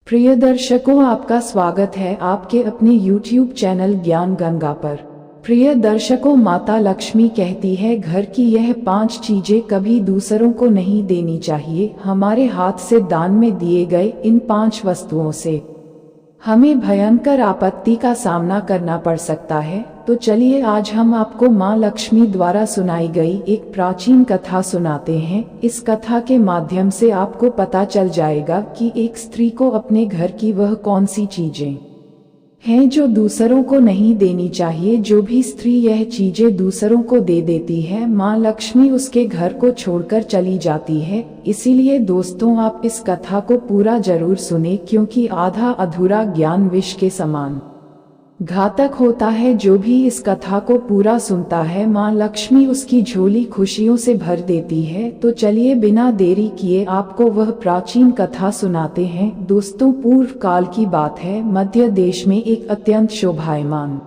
प्रिय दर्शकों, आपका स्वागत है आपके अपने YouTube चैनल ज्ञान गंगा पर। प्रिय दर्शकों, माता लक्ष्मी कहती है घर की यह 5 चीजें कभी दूसरों को नहीं देनी चाहिए। हमारे हाथ से दान में दिए गए इन 5 वस्तुओं से हमें भयंकर आपत्ति का सामना करना पड़ सकता है। तो चलिए आज हम आपको माँ लक्ष्मी द्वारा सुनाई गई एक प्राचीन कथा सुनाते हैं। इस कथा के माध्यम से आपको पता चल जाएगा कि एक स्त्री को अपने घर की वह कौन सी चीजें हैं जो दूसरों को नहीं देनी चाहिए। जो भी स्त्री यह चीजें दूसरों को दे देती है, माँ लक्ष्मी उसके घर को छोड़कर चली जाती है। इसीलिए दोस्तों, आप इस कथा को पूरा जरूर सुने, क्योंकि आधा अधूरा ज्ञान विष के समान घातक होता है। जो भी इस कथा को पूरा सुनता है, माँ लक्ष्मी उसकी झोली खुशियों से भर देती है। तो चलिए बिना देरी किए आपको वह प्राचीन कथा सुनाते हैं। दोस्तों, पूर्व काल की बात है। मध्य देश में एक अत्यंत शोभायमान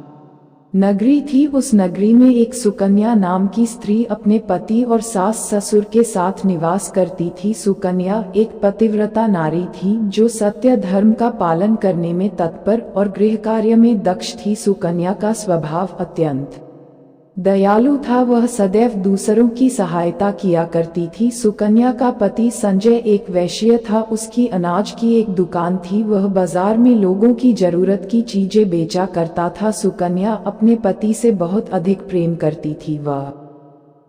नगरी थी। उस नगरी में एक सुकन्या नाम की स्त्री अपने पति और सास ससुर के साथ निवास करती थी। सुकन्या एक पतिव्रता नारी थी जो सत्य धर्म का पालन करने में तत्पर और गृह कार्य में दक्ष थी। सुकन्या का स्वभाव अत्यंत दयालु था। वह सदैव दूसरों की सहायता किया करती थी। सुकन्या का पति संजय एक वैश्य था। उसकी अनाज की एक दुकान थी। वह बाजार में लोगों की जरूरत की चीजें बेचा करता था। सुकन्या अपने पति से बहुत अधिक प्रेम करती थी। वह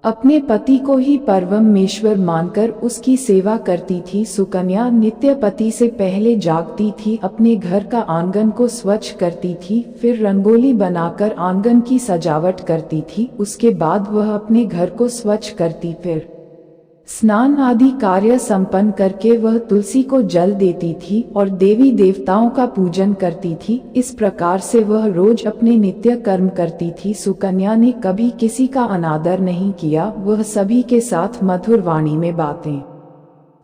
अपने पति को ही परमेश्वर मानकर उसकी सेवा करती थी। सुकन्या नित्य पति से पहले जागती थी, अपने घर का आंगन को स्वच्छ करती थी, फिर रंगोली बनाकर आंगन की सजावट करती थी। उसके बाद वह अपने घर को स्वच्छ करती, फिर स्नान आदि कार्य संपन्न करके वह तुलसी को जल देती थी और देवी देवताओं का पूजन करती थी। इस प्रकार से वह रोज अपने नित्य कर्म करती थी। सुकन्या ने कभी किसी का अनादर नहीं किया। वह सभी के साथ मधुर वाणी में बातें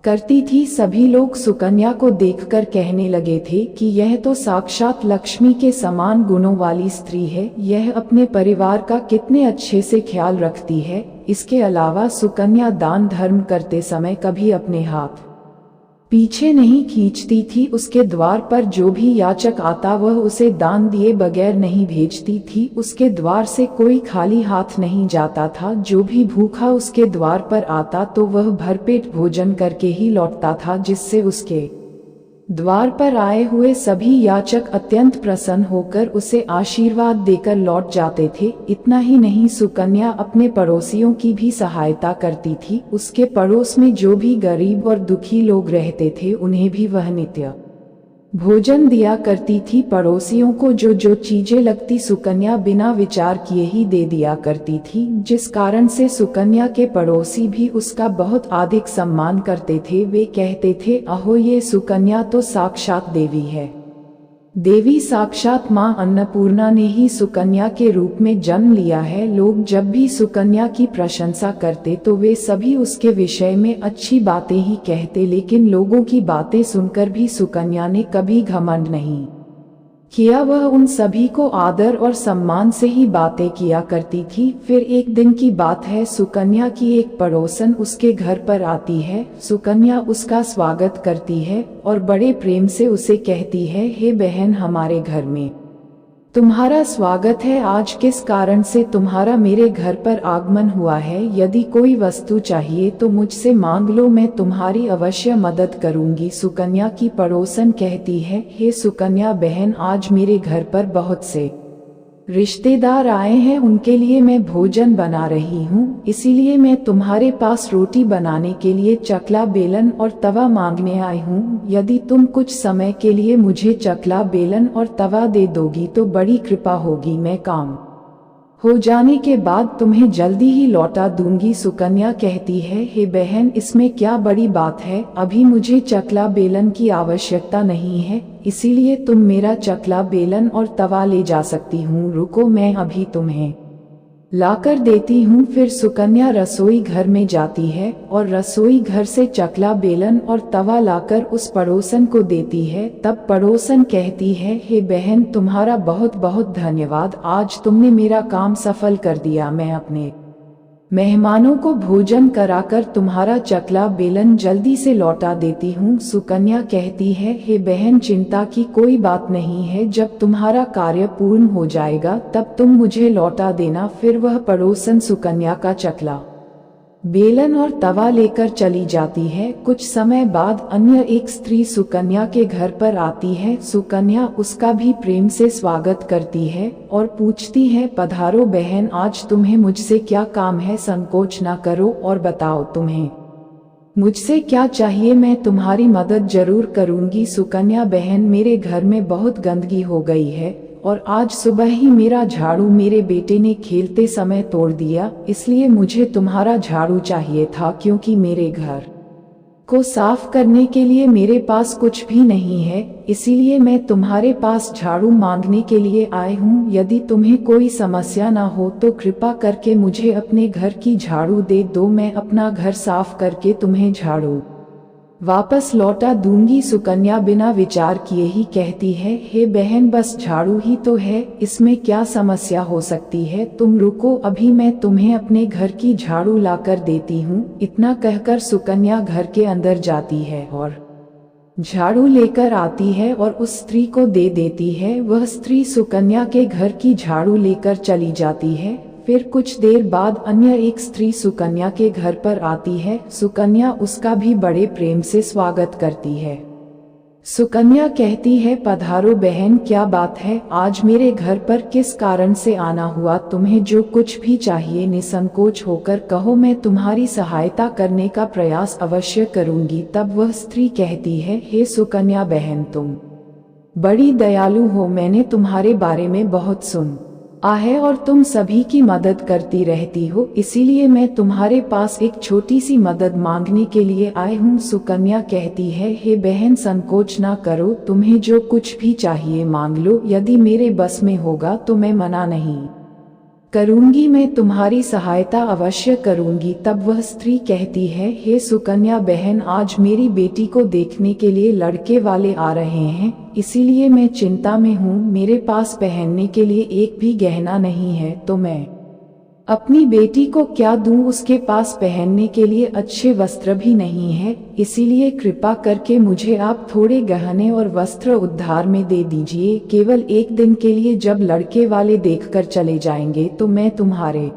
करती थी। सभी लोग सुकन्या को देखकर कहने लगे थे कि यह तो साक्षात लक्ष्मी के समान गुणों वाली स्त्री है। यह अपने परिवार का कितने अच्छे से ख्याल रखती है। इसके अलावा सुकन्या दान धर्म करते समय कभी अपने हाथ पीछे नहीं खींचती थी। उसके द्वार पर जो भी याचक आता वह उसे दान दिए बगैर नहीं भेजती थी। उसके द्वार से कोई खाली हाथ नहीं जाता था। जो भी भूखा उसके द्वार पर आता तो वह भरपेट भोजन करके ही लौटता था, जिससे उसके द्वार पर आए हुए सभी याचक अत्यंत प्रसन्न होकर उसे आशीर्वाद देकर लौट जाते थे। इतना ही नहीं, सुकन्या अपने पड़ोसियों की भी सहायता करती थी। उसके पड़ोस में जो भी गरीब और दुखी लोग रहते थे उन्हें भी वह नित्य भोजन दिया करती थी। पड़ोसियों को जो जो चीजें लगती सुकन्या बिना विचार किए ही दे दिया करती थी, जिस कारण से सुकन्या के पड़ोसी भी उसका बहुत अधिक सम्मान करते थे। वे कहते थे, अहो, ये सुकन्या तो साक्षात देवी है। देवी साक्षात माँ अन्नपूर्णा ने ही सुकन्या के रूप में जन्म लिया है। लोग जब भी सुकन्या की प्रशंसा करते तो वे सभी उसके विषय में अच्छी बातें ही कहते, लेकिन लोगों की बातें सुनकर भी सुकन्या ने कभी घमंड नहीं किया। वह उन सभी को आदर और सम्मान से ही बातें किया करती थी। फिर एक दिन की बात है, सुकन्या की एक पड़ोसन उसके घर पर आती है। सुकन्या उसका स्वागत करती है और बड़े प्रेम से उसे कहती है, हे बहन, हमारे घर में तुम्हारा स्वागत है। आज किस कारण से तुम्हारा मेरे घर पर आगमन हुआ है? यदि कोई वस्तु चाहिए तो मुझसे मांग लो, मैं तुम्हारी अवश्य मदद करूंगी। सुकन्या की पड़ोसन कहती है, हे सुकन्या बहन, आज मेरे घर पर बहुत से रिश्तेदार आए हैं, उनके लिए मैं भोजन बना रही हूँ। इसीलिए मैं तुम्हारे पास रोटी बनाने के लिए चकला, बेलन और तवा मांगने आई हूँ। यदि तुम कुछ समय के लिए मुझे चकला, बेलन और तवा दे दोगी तो बड़ी कृपा होगी। मैं काम हो जाने के बाद तुम्हें जल्दी ही लौटा दूंगी। सुकन्या कहती है, हे बहन, इसमें क्या बड़ी बात है? अभी मुझे चकला बेलन की आवश्यकता नहीं है, इसीलिए तुम मेरा चकला, बेलन और तवा ले जा सकती हूँ। रुको, मैं अभी तुम्हें लाकर देती हूँ। फिर सुकन्या रसोई घर में जाती है और रसोई घर से चकला, बेलन और तवा लाकर उस पड़ोसन को देती है। तब पड़ोसन कहती है, हे बहन, तुम्हारा बहुत बहुत धन्यवाद। आज तुमने मेरा काम सफल कर दिया। मैं अपने मेहमानों को भोजन कराकर तुम्हारा चकला बेलन जल्दी से लौटा देती हूँ। सुकन्या कहती है, हे बहन, चिंता की कोई बात नहीं है, जब तुम्हारा कार्य पूर्ण हो जाएगा तब तुम मुझे लौटा देना। फिर वह पड़ोसन सुकन्या का चकला बेलन और तवा लेकर चली जाती है। कुछ समय बाद अन्य एक स्त्री सुकन्या के घर पर आती है। सुकन्या उसका भी प्रेम से स्वागत करती है और पूछती है, पधारो बहन, आज तुम्हें मुझसे क्या काम है? संकोच न करो और बताओ तुम्हें मुझसे क्या चाहिए, मैं तुम्हारी मदद जरूर करूंगी। सुकन्या, बहन, मेरे घर में बहुत गंदगी हो गई है और आज सुबह ही मेरा झाड़ू मेरे बेटे ने खेलते समय तोड़ दिया, इसलिए मुझे तुम्हारा झाड़ू चाहिए था, क्योंकि मेरे घर को साफ करने के लिए मेरे पास कुछ भी नहीं है, इसीलिए मैं तुम्हारे पास झाड़ू मांगने के लिए आई हूँ। यदि तुम्हें कोई समस्या ना हो तो कृपा करके मुझे अपने घर की झाड़ू दे दो, मैं अपना घर साफ करके तुम्हें झाड़ू वापस लौटा दूंगी। सुकन्या बिना विचार किए ही कहती है, हे बहन, बस झाड़ू ही तो है, इसमें क्या समस्या हो सकती है? तुम रुको, अभी मैं तुम्हें अपने घर की झाड़ू लाकर देती हूँ। इतना कहकर सुकन्या घर के अंदर जाती है और झाड़ू लेकर आती है और उस स्त्री को दे देती है। वह स्त्री सुकन्या के घर की झाड़ू लेकर चली जाती है। फिर कुछ देर बाद अन्य एक स्त्री सुकन्या के घर पर आती है। सुकन्या उसका भी बड़े प्रेम से स्वागत करती है। सुकन्या कहती है, पधारो बहन, क्या बात है, आज मेरे घर पर किस कारण से आना हुआ? तुम्हें जो कुछ भी चाहिए निसंकोच होकर कहो, मैं तुम्हारी सहायता करने का प्रयास अवश्य करूंगी। तब वह स्त्री कहती है, हे सुकन्या बहन, तुम बड़ी दयालु हो, मैंने तुम्हारे बारे में बहुत सुन है और तुम सभी की मदद करती रहती हो, इसीलिए मैं तुम्हारे पास एक छोटी सी मदद मांगने के लिए आई हूँ। सुकन्या कहती है, हे बहन, संकोच ना करो, तुम्हें जो कुछ भी चाहिए मांग लो, यदि मेरे बस में होगा तो मैं मना नहीं करूंगी, मैं तुम्हारी सहायता अवश्य करूंगी। तब वह स्त्री कहती है, हे सुकन्या बहन, आज मेरी बेटी को देखने के लिए लड़के वाले आ रहे हैं, इसीलिए मैं चिंता में हूँ। मेरे पास पहनने के लिए एक भी गहना नहीं है, तो मैं अपनी बेटी को क्या दूं? उसके पास पहनने के लिए अच्छे वस्त्र भी नहीं है, इसीलिए कृपा करके मुझे आप थोड़े गहने और वस्त्र उधार में दे दीजिए। केवल एक दिन के लिए, जब लड़के वाले देखकर चले जाएंगे तो मैं तुम्हारे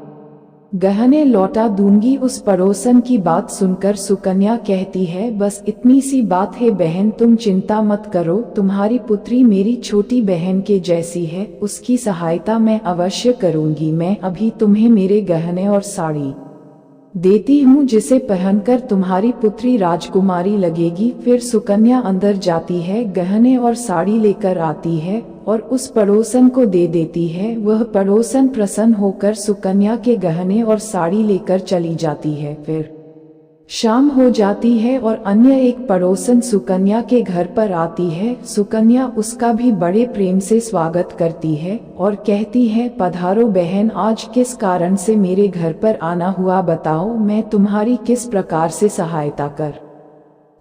गहने लौटा दूंगी। उस पड़ोसन की बात सुनकर सुकन्या कहती है, बस इतनी सी बात है बहन, तुम चिंता मत करो, तुम्हारी पुत्री मेरी छोटी बहन के जैसी है, उसकी सहायता मैं अवश्य करूंगी। मैं अभी तुम्हें मेरे गहने और साड़ी देती हूँ, जिसे पहनकर तुम्हारी पुत्री राजकुमारी लगेगी। फिर सुकन्या अंदर जाती है, गहने और साड़ी लेकर आती है और उस पड़ोसन को दे देती है। वह पड़ोसन प्रसन्न होकर सुकन्या के गहने और साड़ी लेकर चली जाती है। फिर शाम हो जाती है और अन्य एक पड़ोसन सुकन्या के घर पर आती है। सुकन्या उसका भी बड़े प्रेम से स्वागत करती है और कहती है, पधारो बहन, आज किस कारण से मेरे घर पर आना हुआ, बताओ, मैं तुम्हारी किस प्रकार से सहायता कर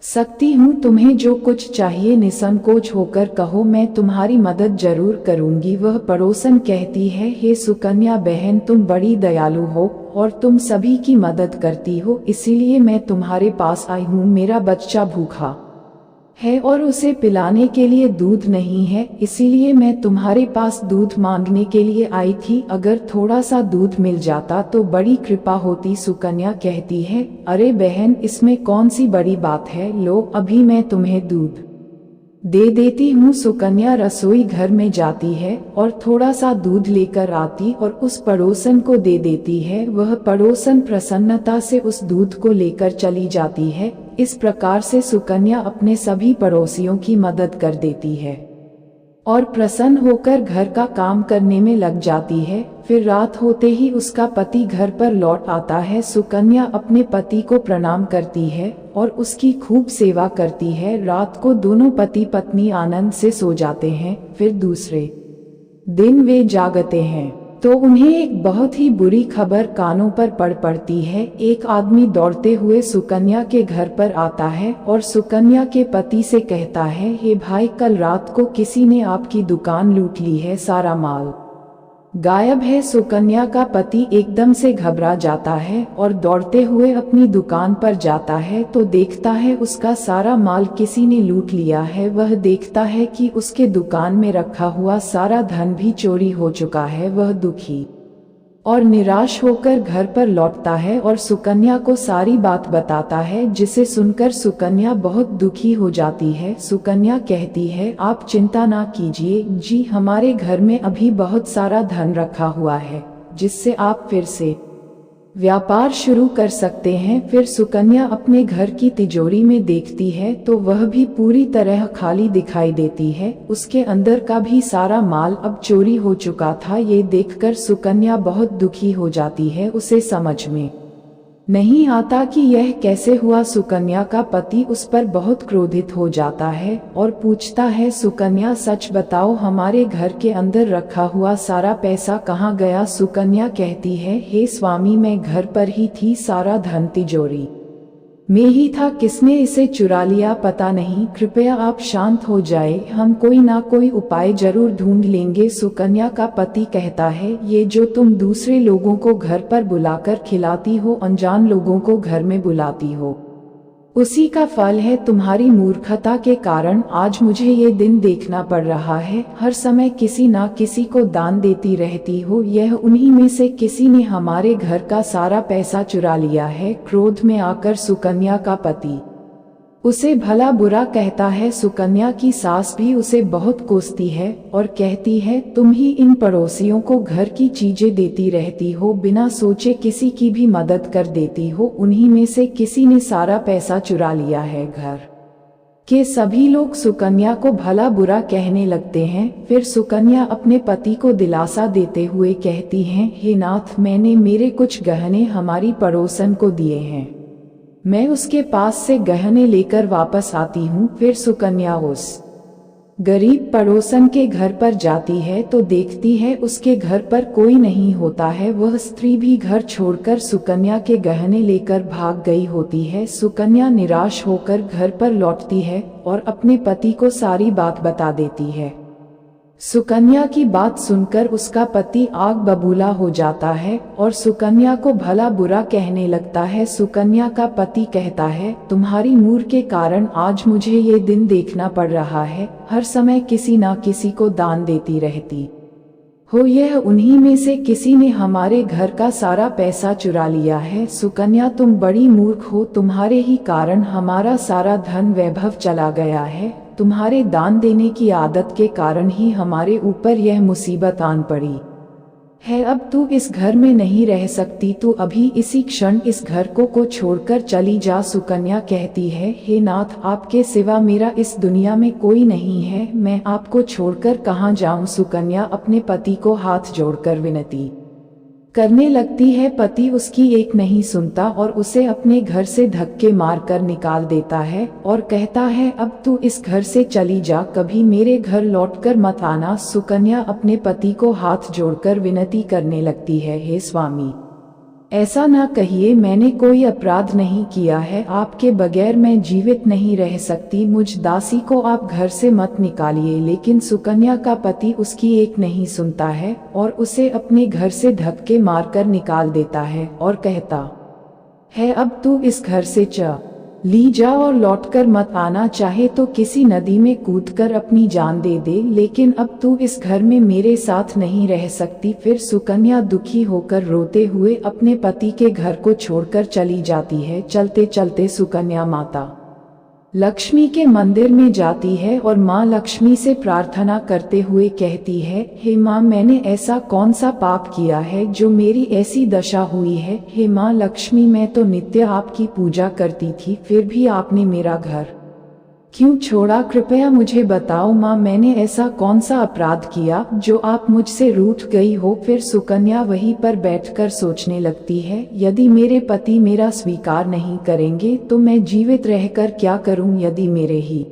सकती हूँ? तुम्हें जो कुछ चाहिए निसंकोच होकर कहो, मैं तुम्हारी मदद जरूर करूंगी। वह पड़ोसन कहती है, हे सुकन्या बहन, तुम बड़ी दयालु हो और तुम सभी की मदद करती हो, इसीलिए मैं तुम्हारे पास आई हूँ। मेरा बच्चा भूखा है और उसे पिलाने के लिए दूध नहीं है, इसीलिए मैं तुम्हारे पास दूध मांगने के लिए आई थी। अगर थोड़ा सा दूध मिल जाता तो बड़ी कृपा होती। सुकन्या कहती है, अरे बहन, इसमें कौन सी बड़ी बात है, लो अभी मैं तुम्हें दूध दे देती हूँ। सुकन्या रसोई घर में जाती है और थोड़ा सा दूध लेकर आती और उस पड़ोसन को दे देती है। वह पड़ोसन प्रसन्नता से उस दूध को लेकर चली जाती है। इस प्रकार से सुकन्या अपने सभी पड़ोसियों की मदद कर देती है और प्रसन्न होकर घर का काम करने में लग जाती है। फिर रात होते ही उसका पति घर पर लौट आता है। सुकन्या अपने पति को प्रणाम करती है और उसकी खूब सेवा करती है। रात को दोनों पति पत्नी आनंद से सो जाते हैं। फिर दूसरे दिन वे जागते हैं तो उन्हें एक बहुत ही बुरी खबर कानों पर पड़ती है। एक आदमी दौड़ते हुए सुकन्या के घर पर आता है और सुकन्या के पति से कहता है, हे भाई, कल रात को किसी ने आपकी दुकान लूट ली है, सारा माल गायब है। सुकन्या का पति एकदम से घबरा जाता है और दौड़ते हुए अपनी दुकान पर जाता है तो देखता है उसका सारा माल किसी ने लूट लिया है। वह देखता है कि उसके दुकान में रखा हुआ सारा धन भी चोरी हो चुका है। वह दुखी और निराश होकर घर पर लौटता है और सुकन्या को सारी बात बताता है, जिसे सुनकर सुकन्या बहुत दुखी हो जाती है। सुकन्या कहती है, आप चिंता ना कीजिए जी, हमारे घर में अभी बहुत सारा धन रखा हुआ है जिससे आप फिर से व्यापार शुरू कर सकते हैं। फिर सुकन्या अपने घर की तिजोरी में देखती है तो वह भी पूरी तरह खाली दिखाई देती है। उसके अंदर का भी सारा माल अब चोरी हो चुका था। ये देखकर सुकन्या बहुत दुखी हो जाती है। उसे समझ में नहीं आता कि यह कैसे हुआ। सुकन्या का पति उस पर बहुत क्रोधित हो जाता है और पूछता है, सुकन्या सच बताओ, हमारे घर के अंदर रखा हुआ सारा पैसा कहाँ गया? सुकन्या कहती है, हे स्वामी, मैं घर पर ही थी, सारा धन तिजोरी में ही था, किसने इसे चुरा लिया पता नहीं, कृपया आप शांत हो जाए, हम कोई ना कोई उपाय जरूर ढूंढ लेंगे। सुकन्या का पति कहता है, ये जो तुम दूसरे लोगों को घर पर बुलाकर खिलाती हो, अनजान लोगों को घर में बुलाती हो, उसी का फल है। तुम्हारी मूर्खता के कारण आज मुझे ये दिन देखना पड़ रहा है। हर समय किसी ना किसी को दान देती रहती हो, यह उन्हीं में से किसी ने हमारे घर का सारा पैसा चुरा लिया है। क्रोध में आकर सुकन्या का पति उसे भला बुरा कहता है। सुकन्या की सास भी उसे बहुत कोसती है और कहती है, तुम ही इन पड़ोसियों को घर की चीजें देती रहती हो, बिना सोचे किसी की भी मदद कर देती हो, उन्हीं में से किसी ने सारा पैसा चुरा लिया है। घर के सभी लोग सुकन्या को भला बुरा कहने लगते हैं। फिर सुकन्या अपने पति को दिलासा देते हुए कहती है, हे नाथ, मैंने मेरे कुछ गहने हमारी पड़ोसन को दिए हैं, मैं उसके पास से गहने लेकर वापस आती हूँ। फिर सुकन्या उस गरीब पड़ोसन के घर पर जाती है तो देखती है उसके घर पर कोई नहीं होता है। वह स्त्री भी घर छोड़कर सुकन्या के गहने लेकर भाग गई होती है। सुकन्या निराश होकर घर पर लौटती है और अपने पति को सारी बात बता देती है। सुकन्या की बात सुनकर उसका पति आग बबूला हो जाता है और सुकन्या को भला बुरा कहने लगता है। सुकन्या का पति कहता है, तुम्हारी मूर्ख के कारण आज मुझे ये दिन देखना पड़ रहा है। हर समय किसी ना किसी को दान देती रहती हो, यह उन्हीं में से किसी ने हमारे घर का सारा पैसा चुरा लिया है। सुकन्या, तुम बड़ी मूर्ख हो, तुम्हारे ही कारण हमारा सारा धन वैभव चला गया है। तुम्हारे दान देने की आदत के कारण ही हमारे ऊपर यह मुसीबत आन पड़ी है। अब तू इस घर में नहीं रह सकती, तू अभी इसी क्षण इस घर को छोड़कर चली जा। सुकन्या कहती है, हे नाथ, आपके सिवा मेरा इस दुनिया में कोई नहीं है, मैं आपको छोड़कर कहाँ जाऊं। सुकन्या अपने पति को हाथ जोड़कर विनती करने लगती है। पति उसकी एक नहीं सुनता और उसे अपने घर से धक्के मारकर निकाल देता है और कहता है, अब तू इस घर से चली जा, कभी मेरे घर लौटकर मत आना। सुकन्या अपने पति को हाथ जोड़कर विनती करने लगती है, हे स्वामी, ऐसा ना कहिए, मैंने कोई अपराध नहीं किया है, आपके बगैर मैं जीवित नहीं रह सकती, मुझ दासी को आप घर से मत निकालिए। लेकिन सुकन्या का पति उसकी एक नहीं सुनता है और उसे अपने घर से धक्के मारकर निकाल देता है और कहता है, अब तू इस घर से चली जा और लौटकर मत आना, चाहे तो किसी नदी में कूदकर अपनी जान दे दे, लेकिन अब तू इस घर में मेरे साथ नहीं रह सकती। फिर सुकन्या दुखी होकर रोते हुए अपने पति के घर को छोड़कर चली जाती है। चलते चलते सुकन्या माता लक्ष्मी के मंदिर में जाती है और माँ लक्ष्मी से प्रार्थना करते हुए कहती है, हे माँ, मैंने ऐसा कौन सा पाप किया है जो मेरी ऐसी दशा हुई है? हे माँ लक्ष्मी, मैं तो नित्य आपकी पूजा करती थी, फिर भी आपने मेरा घर क्यों छोड़ा? कृपया मुझे बताओ माँ, मैंने ऐसा कौन सा अपराध किया जो आप मुझसे रूठ गई हो? फिर सुकन्या वहीं पर बैठकर सोचने लगती है, यदि मेरे पति मेरा स्वीकार नहीं करेंगे तो मैं जीवित रहकर क्या करूं? यदि मेरे ही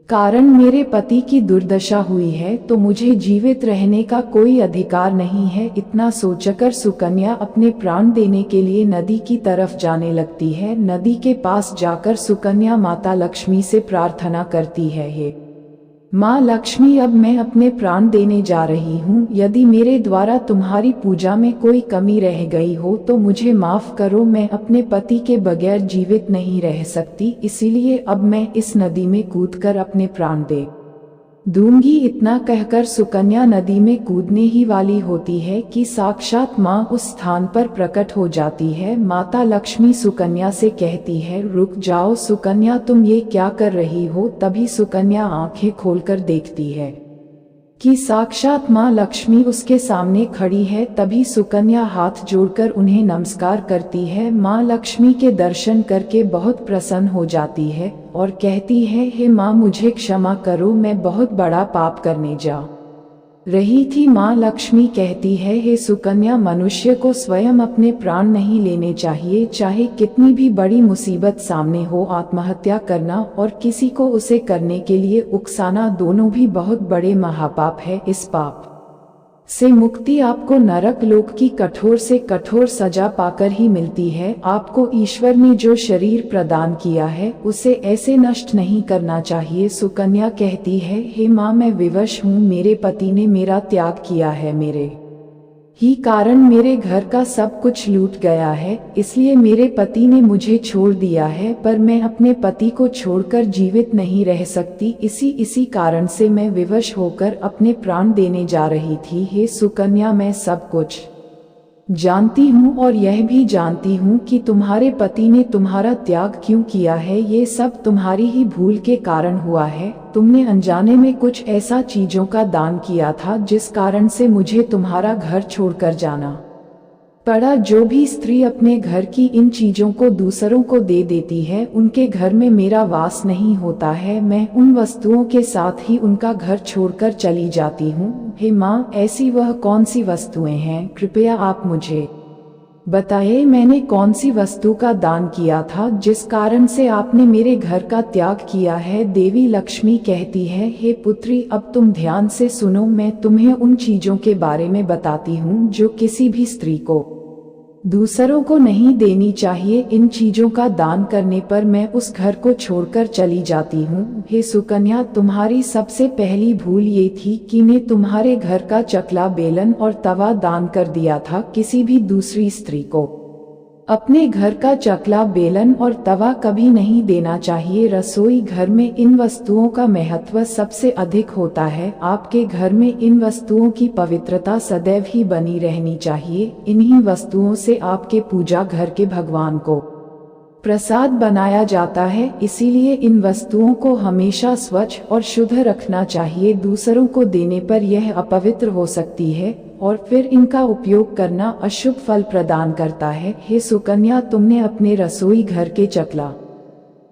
कारण मेरे पति की दुर्दशा हुई है तो मुझे जीवित रहने का कोई अधिकार नहीं है। इतना सोचकर सुकन्या अपने प्राण देने के लिए नदी की तरफ जाने लगती है। नदी के पास जाकर सुकन्या माता लक्ष्मी से प्रार्थना करती है, हे माँ लक्ष्मी, अब मैं अपने प्राण देने जा रही हूँ। यदि मेरे द्वारा तुम्हारी पूजा में कोई कमी रह गई हो तो मुझे माफ करो। मैं अपने पति के बगैर जीवित नहीं रह सकती, इसीलिए अब मैं इस नदी में कूदकर अपने प्राण दे दूंगी। इतना कहकर सुकन्या नदी में कूदने ही वाली होती है कि साक्षात माँ उस स्थान पर प्रकट हो जाती है। माता लक्ष्मी सुकन्या से कहती है, रुक जाओ सुकन्या, तुम ये क्या कर रही हो। तभी सुकन्या आंखें खोलकर देखती है कि साक्षात माँ लक्ष्मी उसके सामने खड़ी है। तभी सुकन्या हाथ जोड़कर उन्हें नमस्कार करती है। माँ लक्ष्मी के दर्शन करके बहुत प्रसन्न हो जाती है और कहती है, हे माँ, मुझे क्षमा करो, मैं बहुत बड़ा पाप करने जा रही थी। माँ लक्ष्मी कहती है, हे सुकन्या, मनुष्य को स्वयं अपने प्राण नहीं लेने चाहिए। चाहे कितनी भी बड़ी मुसीबत सामने हो, आत्महत्या करना और किसी को उसे करने के लिए उकसाना दोनों भी बहुत बड़े महापाप है। इस पाप से मुक्ति आपको नरक लोक की कठोर से कठोर सजा पाकर ही मिलती है। आपको ईश्वर ने जो शरीर प्रदान किया है उसे ऐसे नष्ट नहीं करना चाहिए। सुकन्या कहती है, हे माँ, मैं विवश हूँ। मेरे पति ने मेरा त्याग किया है, मेरे ही कारण मेरे घर का सब कुछ लूट गया है, इसलिए मेरे पति ने मुझे छोड़ दिया है। पर मैं अपने पति को छोड़कर जीवित नहीं रह सकती। इसी कारण से मैं विवश होकर अपने प्राण देने जा रही थी। हे सुकन्या, मैं सब कुछ जानती हूँ और यह भी जानती हूँ कि तुम्हारे पति ने तुम्हारा त्याग क्यों किया है। ये सब तुम्हारी ही भूल के कारण हुआ है। तुमने अनजाने में कुछ ऐसा चीजों का दान किया था जिस कारण से मुझे तुम्हारा घर छोड़कर जाना पड़ा। जो भी स्त्री अपने घर की इन चीजों को दूसरों को दे देती है, उनके घर में मेरा वास नहीं होता है। मैं उन वस्तुओं के साथ ही उनका घर छोड़कर चली जाती हूँ। हे माँ, ऐसी वह कौन सी वस्तुएं हैं, कृपया आप मुझे बताइए। मैंने कौन सी वस्तु का दान किया था जिस कारण से आपने मेरे घर का त्याग किया है। देवी लक्ष्मी कहती है, हे पुत्री, अब तुम ध्यान से सुनो। मैं तुम्हें उन चीजों के बारे में बताती हूँ जो किसी भी स्त्री को दूसरों को नहीं देनी चाहिए। इन चीजों का दान करने पर मैं उस घर को छोड़कर चली जाती हूँ। हे सुकन्या, तुम्हारी सबसे पहली भूल ये थी कि ने तुम्हारे घर का चकला, बेलन और तवा दान कर दिया था किसी भी दूसरी स्त्री को। अपने घर का चकला, बेलन और तवा कभी नहीं देना चाहिए। रसोई घर में इन वस्तुओं का महत्व सबसे अधिक होता है। आपके घर में इन वस्तुओं की पवित्रता सदैव ही बनी रहनी चाहिए। इन्हीं वस्तुओं से आपके पूजा घर के भगवान को प्रसाद बनाया जाता है, इसीलिए इन वस्तुओं को हमेशा स्वच्छ और शुद्ध रखना चाहिए। दूसरों को देने पर यह अपवित्र हो सकती है और फिर इनका उपयोग करना अशुभ फल प्रदान करता है। हे सुकन्या, तुमने अपने रसोई घर के चकला,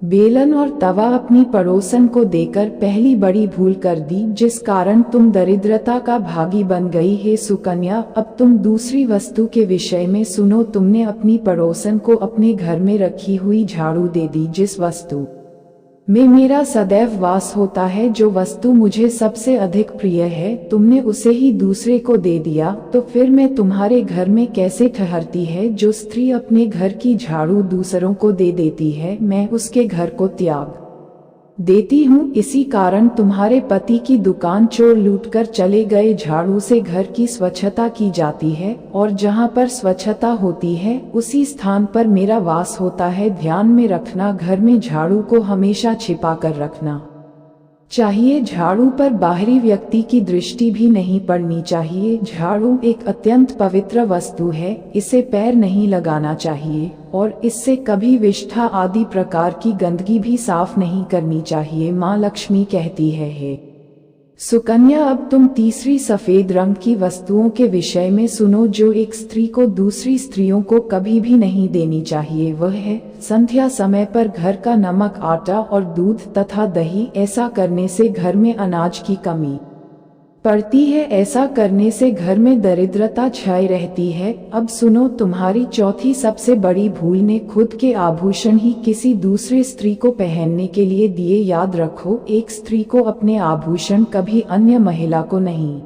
बेलन और तवा अपनी पड़ोसन को देकर पहली बड़ी भूल कर दी, जिस कारण तुम दरिद्रता का भागी बन गई। हे सुकन्या, अब तुम दूसरी वस्तु के विषय में सुनो। तुमने अपनी पड़ोसन को अपने घर में रखी हुई झाड़ू दे दी, जिस वस्तु में मेरा सदैव वास होता है, जो वस्तु मुझे सबसे अधिक प्रिय है। तुमने उसे ही दूसरे को दे दिया, तो फिर मैं तुम्हारे घर में कैसे ठहरती है। जो स्त्री अपने घर की झाड़ू दूसरों को दे देती है, मैं उसके घर को त्याग देती हूँ। इसी कारण तुम्हारे पति की दुकान चोर लूटकर चले गए। झाड़ू से घर की स्वच्छता की जाती है और जहाँ पर स्वच्छता होती है उसी स्थान पर मेरा वास होता है। ध्यान में रखना, घर में झाड़ू को हमेशा छिपा कर रखना चाहिए। झाड़ू पर बाहरी व्यक्ति की दृष्टि भी नहीं पड़नी चाहिए। झाड़ू एक अत्यंत पवित्र वस्तु है, इसे पैर नहीं लगाना चाहिए और इससे कभी विष्ठा आदि प्रकार की गंदगी भी साफ नहीं करनी चाहिए। माँ लक्ष्मी कहती है, हे सुकन्या, अब तुम तीसरी सफेद रंग की वस्तुओं के विषय में सुनो, जो एक स्त्री को दूसरी स्त्रियों को कभी भी नहीं देनी चाहिए। वह है संध्या समय पर घर का नमक, आटा और दूध तथा दही। ऐसा करने से घर में अनाज की कमी पड़ती है। ऐसा करने से घर में दरिद्रता छाई रहती है। अब सुनो, तुम्हारी चौथी सबसे बड़ी भूल ने खुद के आभूषण ही किसी दूसरे स्त्री को पहनने के लिए दिए। याद रखो, एक स्त्री को अपने आभूषण कभी अन्य महिला को नहीं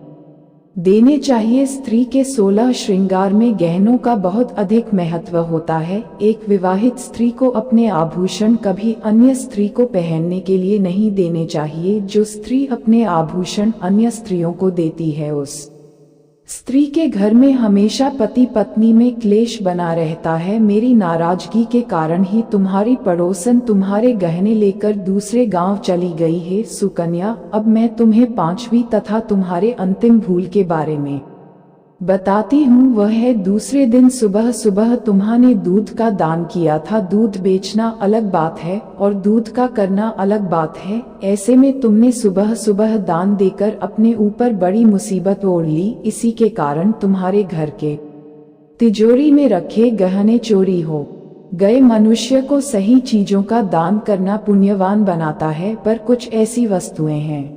देने चाहिए। स्त्री के 16 श्रृंगार में गहनों का बहुत अधिक महत्व होता है। एक विवाहित स्त्री को अपने आभूषण कभी अन्य स्त्री को पहनने के लिए नहीं देने चाहिए। जो स्त्री अपने आभूषण अन्य स्त्रियों को देती है उस स्त्री के घर में हमेशा पति पत्नी में क्लेश बना रहता है। मेरी नाराजगी के कारण ही तुम्हारी पड़ोसन तुम्हारे गहने लेकर दूसरे गांव चली गई है। सुकन्या, अब मैं तुम्हें 5वीं तथा तुम्हारे अंतिम भूल के बारे में बताती हूँ। वह है, दूसरे दिन सुबह सुबह तुम्हाने दूध का दान किया था। दूध बेचना अलग बात है और दूध का करना अलग बात है। ऐसे में तुमने सुबह सुबह दान देकर अपने ऊपर बड़ी मुसीबत ओढ़ ली। इसी के कारण तुम्हारे घर के तिजोरी में रखे गहने चोरी हो गए। मनुष्य को सही चीजों का दान करना पुण्यवान बनाता है, पर कुछ ऐसी वस्तुएं हैं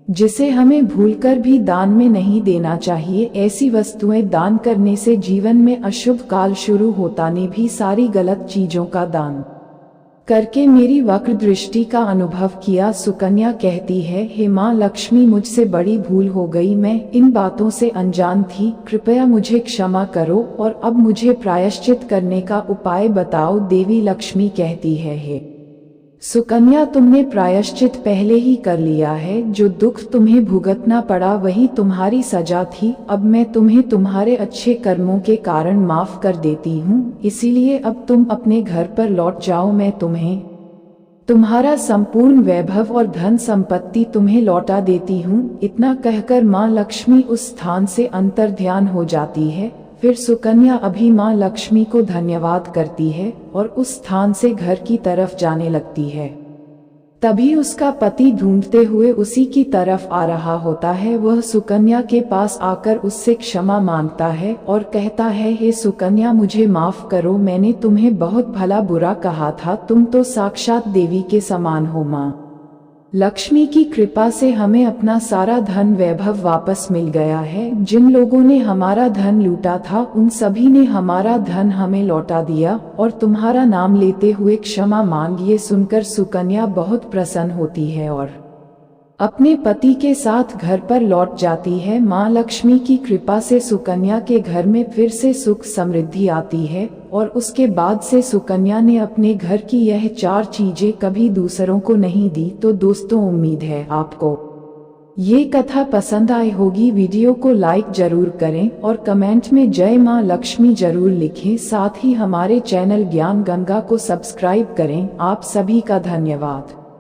जिसे हमें भूलकर भी दान में नहीं देना चाहिए। ऐसी वस्तुएं दान करने से जीवन में अशुभ काल शुरू होता ने भी सारी गलत चीजों का दान करके मेरी वक्र दृष्टि का अनुभव किया। सुकन्या कहती है, हे माँ लक्ष्मी, मुझसे बड़ी भूल हो गई। मैं इन बातों से अनजान थी। कृपया मुझे क्षमा करो और अब मुझे प्रायश्चित करने का उपाय बताओ। देवी लक्ष्मी कहती है, हे सुकन्या, तुमने प्रायश्चित पहले ही कर लिया है। जो दुख तुम्हें भुगतना पड़ा वही तुम्हारी सजा थी। अब मैं तुम्हें तुम्हारे अच्छे कर्मों के कारण माफ कर देती हूँ। इसीलिए अब तुम अपने घर पर लौट जाओ। मैं तुम्हें तुम्हारा संपूर्ण वैभव और धन संपत्ति तुम्हें लौटा देती हूँ। इतना कहकर माँ लक्ष्मी उस स्थान से अंतर्ध्यान हो जाती है। फिर सुकन्या अभी माँ लक्ष्मी को धन्यवाद करती है और उस स्थान से घर की तरफ जाने लगती है। तभी उसका पति ढूंढते हुए उसी की तरफ आ रहा होता है। वह सुकन्या के पास आकर उससे क्षमा मांगता है और कहता है, हे सुकन्या, मुझे माफ करो। मैंने तुम्हें बहुत भला बुरा कहा था। तुम तो साक्षात देवी के समान हो। माँ लक्ष्मी की कृपा से हमें अपना सारा धन वैभव वापस मिल गया है। जिन लोगों ने हमारा धन लूटा था उन सभी ने हमारा धन हमें लौटा दिया और तुम्हारा नाम लेते हुए क्षमा मांग। ये सुनकर सुकन्या बहुत प्रसन्न होती है और अपने पति के साथ घर पर लौट जाती है। माँ लक्ष्मी की कृपा से सुकन्या के घर में फिर से सुख समृद्धि आती है और उसके बाद से सुकन्या ने अपने घर की यह 4 चीजें कभी दूसरों को नहीं दी। तो दोस्तों, उम्मीद है आपको ये कथा पसंद आई होगी। वीडियो को लाइक जरूर करें और कमेंट में जय माँ लक्ष्मी जरूर लिखें। साथ ही हमारे चैनल ज्ञान गंगा को सब्सक्राइब करें। आप सभी का धन्यवाद।